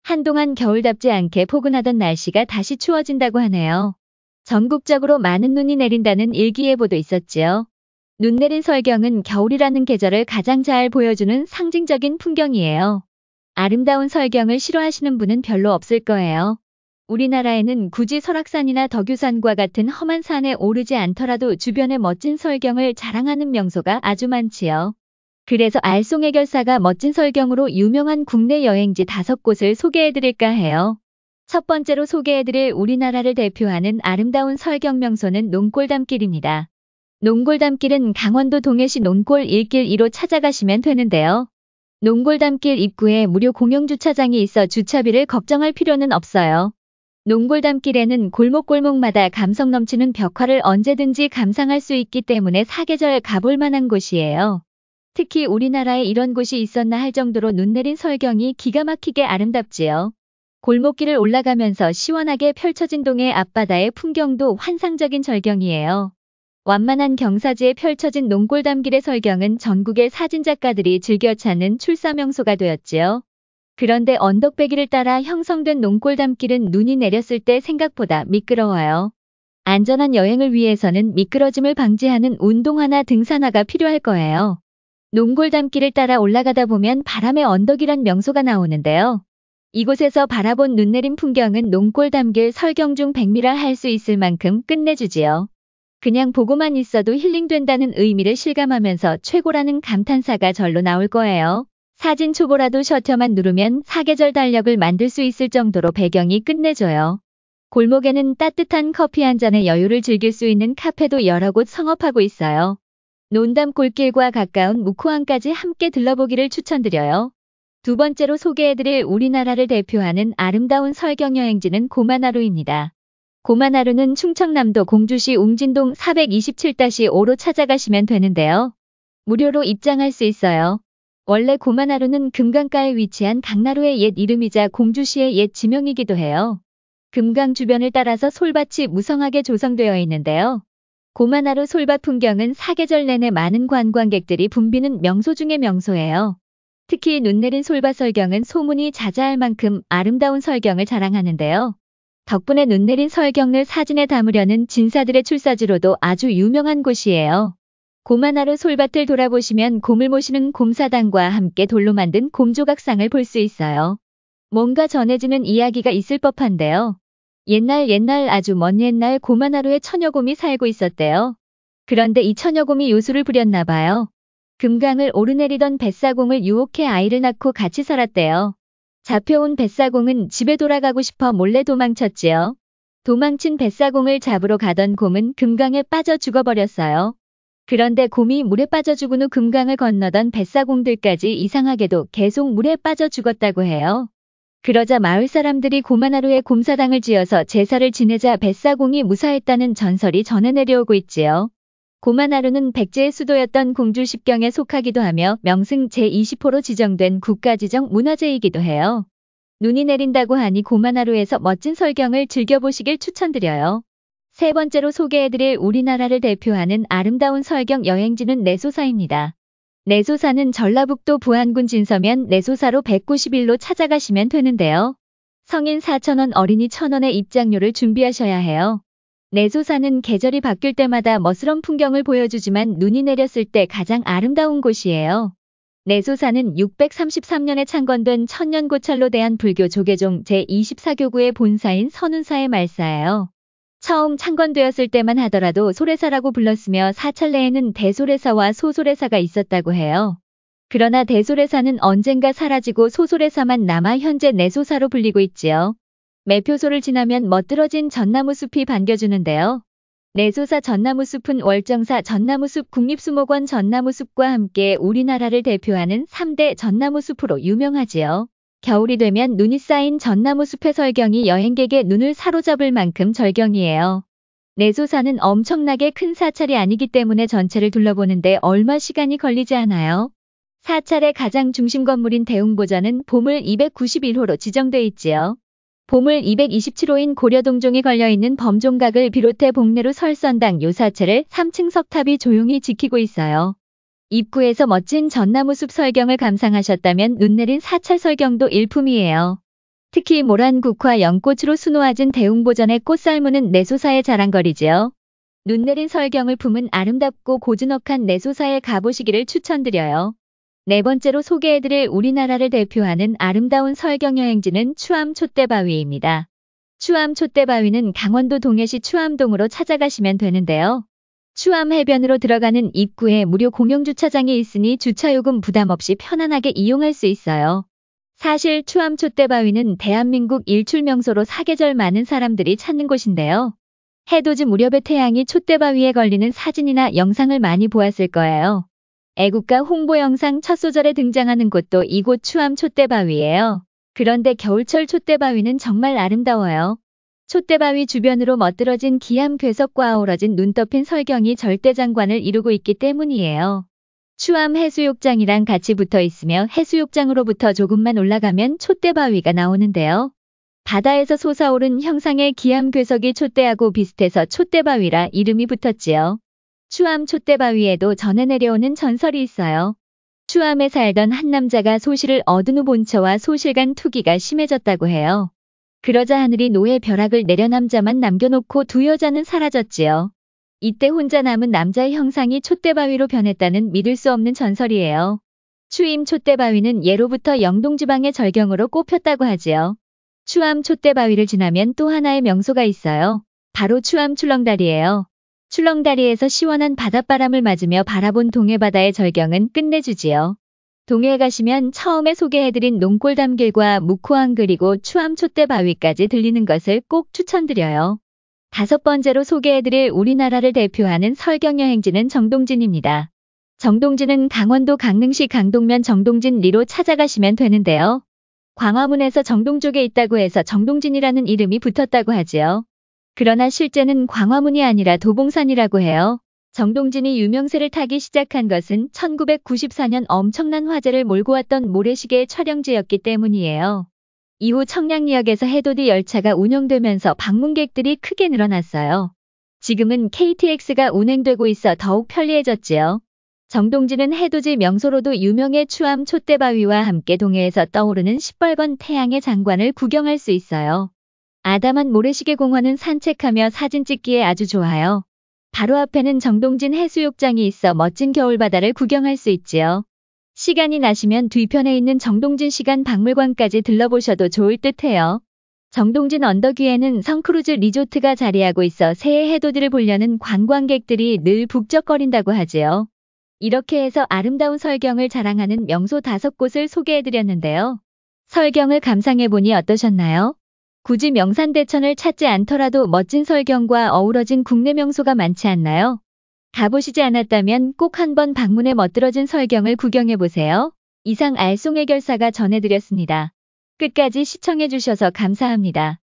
한동안 겨울답지 않게 포근하던 날씨가 다시 추워진다고 하네요. 전국적으로 많은 눈이 내린다는 일기예보도 있었지요. 눈 내린 설경은 겨울이라는 계절을 가장 잘 보여주는 상징적인 풍경이에요. 아름다운 설경을 싫어하시는 분은 별로 없을 거예요. 우리나라에는 굳이 설악산이나 덕유산과 같은 험한 산에 오르지 않더라도 주변의 멋진 설경을 자랑하는 명소가 아주 많지요. 그래서 알쏭해결사가 멋진 설경으로 유명한 국내 여행지 5곳을 소개해드릴까 해요. 첫 번째로 소개해드릴 우리나라를 대표하는 아름다운 설경 명소는 논골담길입니다. 논골담길은 강원도 동해시 논골 1길 2로 찾아가시면 되는데요. 논골담길 입구에 무료 공영주차장이 있어 주차비를 걱정할 필요는 없어요. 논골담길에는 골목골목마다 감성 넘치는 벽화를 언제든지 감상할 수 있기 때문에 사계절 가볼 만한 곳이에요. 특히 우리나라에 이런 곳이 있었나 할 정도로 눈 내린 설경이 기가 막히게 아름답지요. 골목길을 올라가면서 시원하게 펼쳐진 동해 앞바다의 풍경도 환상적인 절경이에요. 완만한 경사지에 펼쳐진 논골담길의 설경은 전국의 사진작가들이 즐겨 찾는 출사명소가 되었지요. 그런데 언덕배기를 따라 형성된 논골담길은 눈이 내렸을 때 생각보다 미끄러워요. 안전한 여행을 위해서는 미끄러짐을 방지하는 운동화나 등산화가 필요할 거예요. 논골담길을 따라 올라가다 보면 바람의 언덕이란 명소가 나오는데요. 이곳에서 바라본 눈 내린 풍경은 논골담길 설경 중 백미라 할 수 있을 만큼 끝내주지요. 그냥 보고만 있어도 힐링된다는 의미를 실감하면서 최고라는 감탄사가 절로 나올 거예요. 사진 초보라도 셔터만 누르면 사계절 달력을 만들 수 있을 정도로 배경이 끝내줘요. 골목에는 따뜻한 커피 한 잔의 여유를 즐길 수 있는 카페도 여러 곳 성업하고 있어요. 논담골길과 가까운 묵호항까지 함께 들러보기를 추천드려요. 두 번째로 소개해드릴 우리나라를 대표하는 아름다운 설경 여행지는 고만하루입니다. 고만하루는 충청남도 공주시 웅진동 427-5로 찾아가시면 되는데요. 무료로 입장할 수 있어요. 원래 고만하루는 금강가에 위치한 강나루의 옛 이름이자 공주시의 옛 지명이기도 해요. 금강 주변을 따라서 솔밭이 무성하게 조성되어 있는데요. 고만하루 솔밭 풍경은 사계절 내내 많은 관광객들이 붐비는 명소 중의 명소예요. 특히 눈 내린 솔밭 설경은 소문이 자자할 만큼 아름다운 설경을 자랑하는데요. 덕분에 눈 내린 설경을 사진에 담으려는 진사들의 출사지로도 아주 유명한 곳이에요. 고만하루 솔밭을 돌아보시면 곰을 모시는 곰사당과 함께 돌로 만든 곰조각상을 볼 수 있어요. 뭔가 전해지는 이야기가 있을 법한데요. 옛날 아주 먼 옛날 고만하루에 처녀곰이 살고 있었대요. 그런데 이 처녀곰이 요술을 부렸나 봐요. 금강을 오르내리던 뱃사공을 유혹해 아이를 낳고 같이 살았대요. 잡혀온 뱃사공은 집에 돌아가고 싶어 몰래 도망쳤지요. 도망친 뱃사공을 잡으러 가던 곰은 금강에 빠져 죽어버렸어요. 그런데 곰이 물에 빠져 죽은 후 금강을 건너던 뱃사공들까지 이상하게도 계속 물에 빠져 죽었다고 해요. 그러자 마을 사람들이 고만하루에 곰사당을 지어서 제사를 지내자 뱃사공이 무사했다는 전설이 전해 내려오고 있지요. 고만하루는 백제의 수도였던 공주 십경에 속하기도 하며 명승 제20호로 지정된 국가지정 문화재이기도 해요. 눈이 내린다고 하니 고만하루에서 멋진 설경을 즐겨보시길 추천드려요. 세 번째로 소개해드릴 우리나라를 대표하는 아름다운 설경 여행지는 내소사입니다. 내소사는 전라북도 부안군 진서면 내소사로 191로 찾아가시면 되는데요. 성인 4,000원, 어린이 1,000원의 입장료를 준비하셔야 해요. 내소사는 계절이 바뀔 때마다 멋스런 풍경을 보여주지만 눈이 내렸을 때 가장 아름다운 곳이에요. 내소사는 633년에 창건된 천년고찰로 대한불교 조계종 제24교구의 본사인 선운사의 말사예요. 처음 창건되었을 때만 하더라도 소래사라고 불렀으며 사찰내에는 대소래사와 소소래사가 있었다고 해요. 그러나 대소래사는 언젠가 사라지고 소소래사만 남아 현재 내소사로 불리고 있지요. 매표소를 지나면 멋들어진 전나무숲이 반겨주는데요. 내소사 전나무숲은 월정사 전나무숲 국립수목원 전나무숲과 함께 우리나라를 대표하는 3대 전나무숲으로 유명하지요. 겨울이 되면 눈이 쌓인 전나무숲의 설경이 여행객의 눈을 사로잡을 만큼 절경이에요. 내소사는 엄청나게 큰 사찰이 아니기 때문에 전체를 둘러보는데 얼마 시간이 걸리지 않아요. 사찰의 가장 중심 건물인 대웅보전은 보물 291호로 지정돼 있지요. 보물 227호인 고려동종이 걸려있는 범종각을 비롯해 복내루 설선당 요사체를 3층 석탑이 조용히 지키고 있어요. 입구에서 멋진 전나무숲 설경을 감상하셨다면 눈 내린 사찰 설경도 일품이에요. 특히 모란국화 연꽃으로 수놓아진 대웅보전의 꽃살무는 내소사의 자랑거리지요. 눈 내린 설경을 품은 아름답고 고즈넉한 내소사에 가보시기를 추천드려요. 네 번째로 소개해드릴 우리나라를 대표하는 아름다운 설경 여행지는 추암 촛대바위입니다. 추암 촛대바위는 강원도 동해시 추암동으로 찾아가시면 되는데요. 추암 해변으로 들어가는 입구에 무료 공영주차장이 있으니 주차요금 부담 없이 편안하게 이용할 수 있어요. 사실 추암 촛대바위는 대한민국 일출 명소로 사계절 많은 사람들이 찾는 곳인데요. 해돋이 무렵에 태양이 촛대바위에 걸리는 사진이나 영상을 많이 보았을 거예요. 애국가 홍보 영상 첫 소절에 등장하는 곳도 이곳 추암 촛대바위예요. 그런데 겨울철 촛대바위는 정말 아름다워요. 촛대바위 주변으로 멋들어진 기암 괴석과 어우러진 눈 덮인 설경이 절대장관을 이루고 있기 때문이에요. 추암 해수욕장이랑 같이 붙어 있으며 해수욕장으로부터 조금만 올라가면 촛대바위가 나오는데요. 바다에서 솟아오른 형상의 기암 괴석이 촛대하고 비슷해서 촛대바위라 이름이 붙었지요. 추암 촛대바위에도 전해 내려오는 전설이 있어요. 추암에 살던 한 남자가 소실을 얻은 후 본처와 소실간 투기가 심해졌다고 해요. 그러자 하늘이 노에 벼락을 내려 남자만 남겨놓고 두 여자는 사라졌지요. 이때 혼자 남은 남자의 형상이 촛대바위로 변했다는 믿을 수 없는 전설이에요. 추임 촛대바위는 예로부터 영동지방의 절경으로 꼽혔다고 하지요. 추암 촛대바위를 지나면 또 하나의 명소가 있어요. 바로 추암 출렁다리예요. 출렁다리에서 시원한 바닷바람을 맞으며 바라본 동해바다의 절경은 끝내주지요. 동해에 가시면 처음에 소개해드린 농골담길과 묵호항 그리고 추암 촛대바위까지 들리는 것을 꼭 추천드려요. 다섯 번째로 소개해드릴 우리나라를 대표하는 설경 여행지는 정동진입니다. 정동진은 강원도 강릉시 강동면 정동진리로 찾아가시면 되는데요. 광화문에서 정동쪽에 있다고 해서 정동진이라는 이름이 붙었다고 하지요. 그러나 실제는 광화문이 아니라 도봉산이라고 해요. 정동진이 유명세를 타기 시작한 것은 1994년 엄청난 화제를 몰고 왔던 모래시계 촬영지였기 때문이에요. 이후 청량리역에서 해돋이 열차가 운영되면서 방문객들이 크게 늘어났어요. 지금은 KTX가 운행되고 있어 더욱 편리해졌지요. 정동진은 해돋이 명소로도 유명해 추암 촛대바위와 함께 동해에서 떠오르는 시뻘건 태양의 장관을 구경할 수 있어요. 아담한 모래시계 공원은 산책하며 사진 찍기에 아주 좋아요. 바로 앞에는 정동진 해수욕장이 있어 멋진 겨울바다를 구경할 수 있지요. 시간이 나시면 뒤편에 있는 정동진 시간박물관까지 들러보셔도 좋을 듯해요. 정동진 언덕 위에는 성크루즈 리조트가 자리하고 있어 새해 해돋이를 보려는 관광객들이 늘 북적거린다고 하지요. 이렇게 해서 아름다운 설경을 자랑하는 명소 5곳을 소개해드렸는데요. 설경을 감상해보니 어떠셨나요? 굳이 명산대천을 찾지 않더라도 멋진 설경과 어우러진 국내 명소가 많지 않나요? 가보시지 않았다면 꼭 한번 방문해 멋들어진 설경을 구경해보세요. 이상 알쏭해결사가 전해드렸습니다. 끝까지 시청해주셔서 감사합니다.